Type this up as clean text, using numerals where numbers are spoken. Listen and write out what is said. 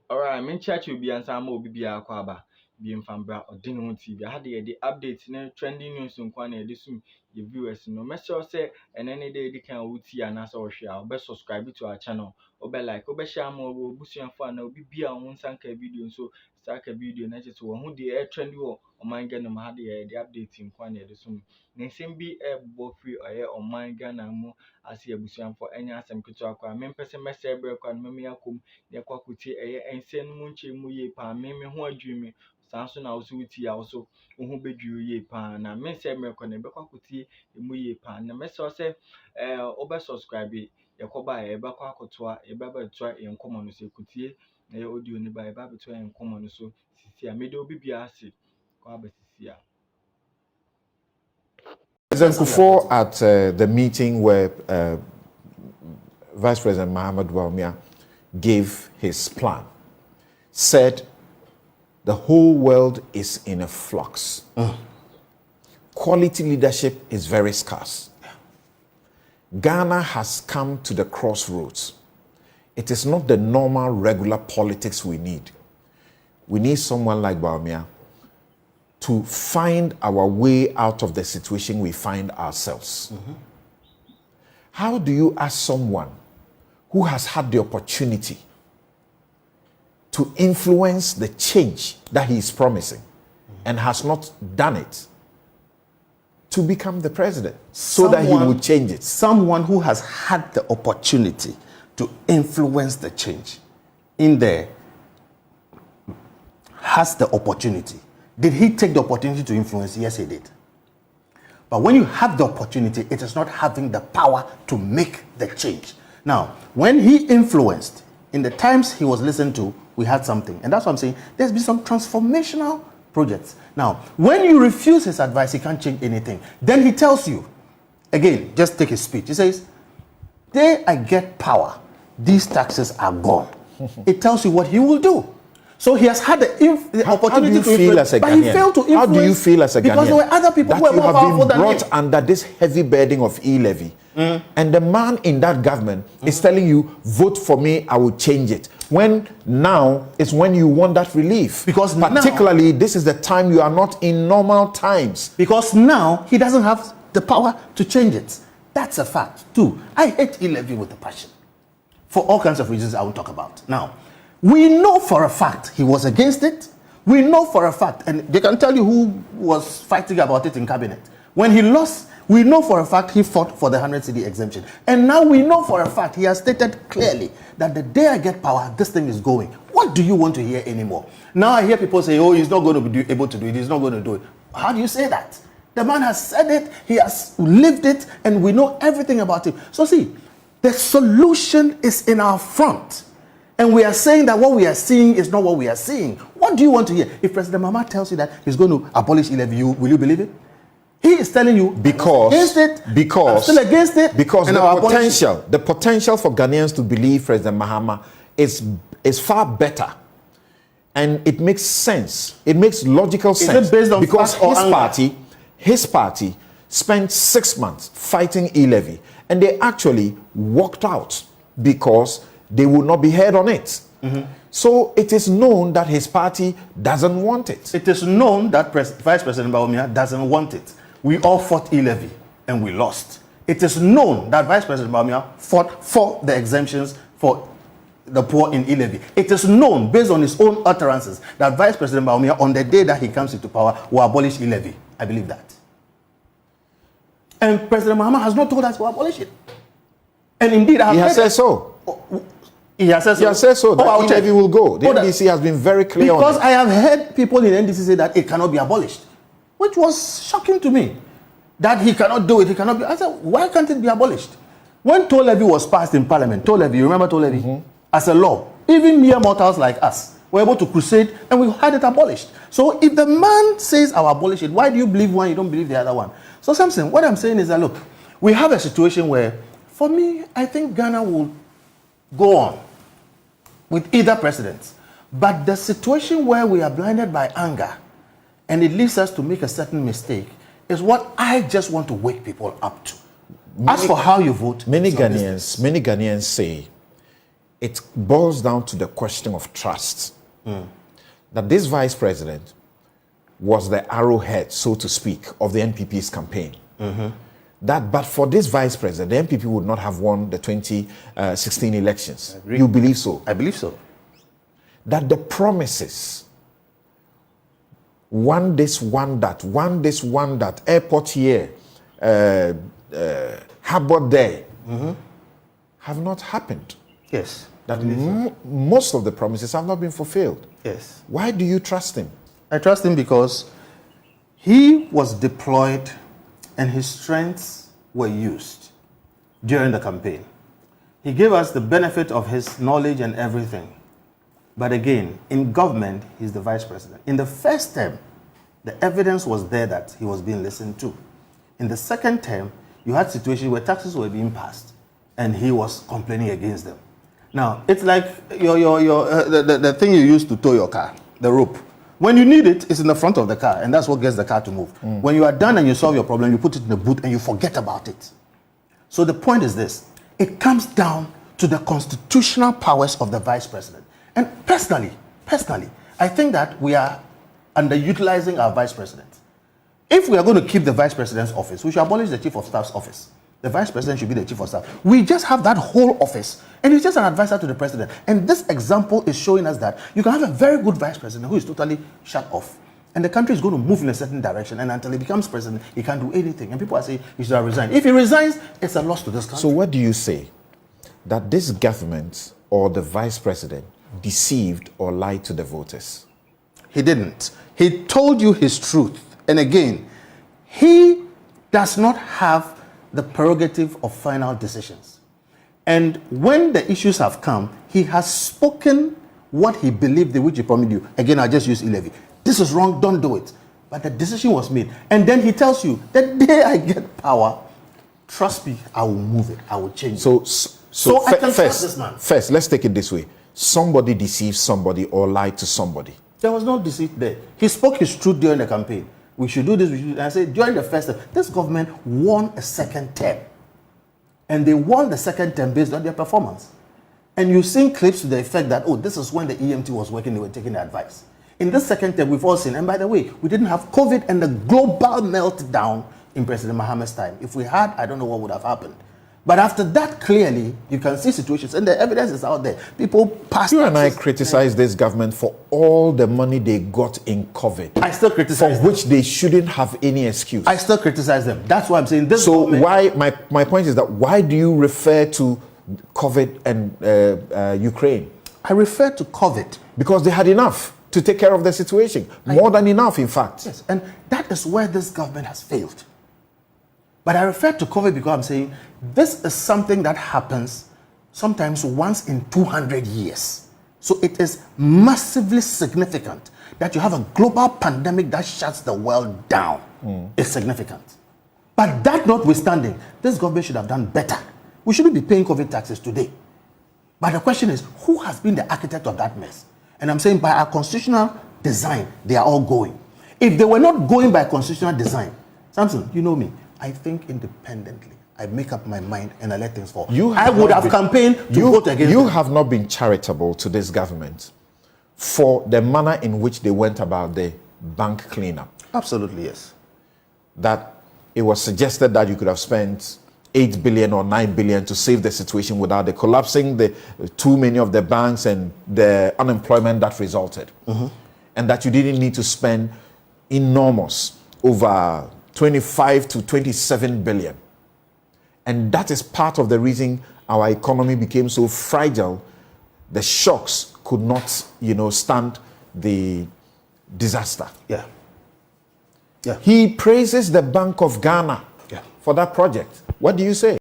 Alright, me church will be answer mo be akwaba. Be in Fambra or Dino TV. I had the updates, trending news on Kwane, this your viewers. No message say, and any day they can uti and answer or share. Best subscribe to our channel. Or be like, or be share more, Bussian fan, or be on one sanka video. So, start a video, and just one who the air trend you or mind Ghana had the updates in Kwane. This one. Name be a both free or air or mind Ghana more as a Bussian for any assem to acquire. Men person message break on Mamiakum. The kwakuti and send munche muye pa me ho adwumi sanso na also uti also ho bedwuru ye pa na me se me kone be kwakuti muye pa na me so se obe subscribe yakoba e be kwakotoa e be betwa enkomo no se kutie na audio ni ba e ba betwa enkomo no so sisi a me de obi bia ase kwa ba sisi a Before at the meeting where Vice President Mahama gave his plan, said the whole world is in a flux. Quality leadership is very scarce. Ghana has come to the crossroads. It is not the normal, regular politics we need. We need someone like Bawumia to find our way out of the situation we find ourselves. How do you ask someone who has had the opportunity to influence the change that he is promising and has not done it to become the president so that he will change it? Someone who has had the opportunity to influence the change in there has the opportunity. Did he take the opportunity to influence? Yes, he did. But when you have the opportunity, it is not having the power to make the change. Now, when he influenced, in the times he was listened to, we had something. And that's what I'm saying. There's been some transformational projects. Now, when you refuse his advice, he can't change anything. Then he tells you, again, just take his speech. He says, day I get power, these taxes are gone. It tells you what he will do. So he has had the opportunity to influence, but he failed to influence. How do you feel as a Ghanaian? Because there were other people who were more powerful than him. You have been brought under this heavy burden of e-levy. And the man in that government is telling you, vote for me, I will change it. When now is when you want that relief. Because particularly, this is the time you are not in normal times. Because now he doesn't have the power to change it. That's a fact. Two, I hate e-levy with a passion. For all kinds of reasons I will talk about. Now, we know for a fact he was against it. We know for a fact, and they can tell you who was fighting about it in cabinet. When he lost, we know for a fact he fought for the 100 cedi exemption. And now we know for a fact he has stated clearly that the day I get power, this thing is going. What do you want to hear anymore? Now I hear people say, oh, he's not going to be able to do it. He's not going to do it. How do you say that? The man has said it, he has lived it, and we know everything about him. So see, the solution is in our front. And we are saying that what we are seeing is not what we are seeing. What do you want to hear? If President Mahama tells you that he's going to abolish e-levy, will you believe it? He is telling you because I'm still against it. Because the potential for Ghanaians to believe President Mahama is far better, and it makes sense. It makes logical sense. Is it based on because his anger? party spent 6 months fighting e-levy, and they actually walked out because they will not be heard on it. So it is known that his party doesn't want it. It is known that Vice President Bawumia doesn't want it. We all fought e-levy and we lost. It is known that Vice President Bawumia fought for the exemptions for the poor in e-levy. It is known, based on his own utterances, that Vice President Bawumia, on the day that he comes into power, will abolish e-levy. I believe that. And President Mahama has not told us to abolish it. And indeed, he has said so. He has said so. He has said so. That e-levy will go. The NDC has been very clear on it. Because I have heard people in NDC say that it cannot be abolished, which was shocking to me. That he cannot do it. He cannot be. I said, why can't it be abolished? When toll levy was passed in Parliament, toll levy, you remember toll levy? As a law, even mere mortals like us were able to crusade, and we had it abolished. So if the man says I'll abolish it, why do you believe one, you don't believe the other one? So Samson, what I'm saying is that, look, we have a situation where, for me, I think Ghana will go on with either president. But the situation where we are blinded by anger and it leads us to make a certain mistake is what I just want to wake people up to. As for how you vote, many Ghanaians say it boils down to the question of trust. That this vice president was the arrowhead, so to speak, of the NPP's campaign. That, but for this vice president, the NPP would not have won the 2016 elections. You believe so? I believe so. That the promises, one this, one that, one this, one that, airport here, harbor there, have not happened. Yes. That most of the promises have not been fulfilled. Yes. Why do you trust him? I trust him because he was deployed and his strengths were used during the campaign. He gave us the benefit of his knowledge and everything. But again, in government, he's the vice president. In the first term, the evidence was there that he was being listened to. In the second term, you had situations where taxes were being passed and he was complaining against them. Now, it's like the thing you use to tow your car, the rope. When you need it, it's in the front of the car, and that's what gets the car to move. When you are done and you solve your problem, you put it in the boot and you forget about it. So the point is this. It comes down to the constitutional powers of the vice president. And personally, I think that we are underutilizing our vice president. If we are going to keep the vice president's office, we should abolish the chief of staff's office. The vice president should be the chief of staff. We just have that whole office, and he's just an advisor to the president. And this example is showing us that you can have a very good vice president who is totally shut off, and the country is going to move in a certain direction, and until he becomes president, he can't do anything. And people are saying he should resign. If he resigns, it's a loss to this country. So what do you say? That this government or the vice president deceived or lied to the voters? He didn't. He told you his truth. And again, he does not have the prerogative of final decisions. And when the issues have come, he has spoken what he believed, which he promised you. Again, I just use e-levy. This is wrong, don't do it. But the decision was made. And then he tells you, the day I get power, trust me, I will move it, I will change it. So I can trust this man. First, let's take it this way. Somebody deceived somebody or lied to somebody. There was no deceit there. He spoke his truth during the campaign. We should do this, we should do that. I said, during the first term, this government won a second term. And they won the second term based on their performance. And you've seen clips to the effect that, oh, this is when the EMT was working, they were taking the advice. In this second term, we've all seen, and by the way, we didn't have COVID and the global meltdown in President Mahama's time. If we had, I don't know what would have happened. But after that, clearly, you can see situations, and the evidence is out there. People passed. You and I criticize this government for all the money they got in COVID. I still criticize them. For which they shouldn't have any excuse. I still criticize them. That's why I'm saying this. So why, my point is that why do you refer to COVID and Ukraine? I refer to COVID. Because they had enough to take care of the situation. More than enough, in fact. Yes, and that is where this government has failed. But I refer to COVID because I'm saying this is something that happens sometimes once in 200 years. So it is massively significant that you have a global pandemic that shuts the world down. It's significant. But that notwithstanding, this government should have done better. We shouldn't be paying COVID taxes today. But the question is, who has been the architect of that mess? And I'm saying by our constitutional design, they are all going. If they were not going by constitutional design, Samson, you know me, I think independently. I make up my mind and I let things fall. I would have campaigned to vote against them. You have not been charitable to this government for the manner in which they went about the bank cleanup. Absolutely, yes. That it was suggested that you could have spent 8 billion or 9 billion to save the situation without the collapsing too many of the banks and the unemployment that resulted. And that you didn't need to spend enormous, over 25 to 27 billion. And that is part of the reason our economy became so fragile. The shocks could not, stand the disaster. Yeah. He praises the Bank of Ghana for that project. What do you say?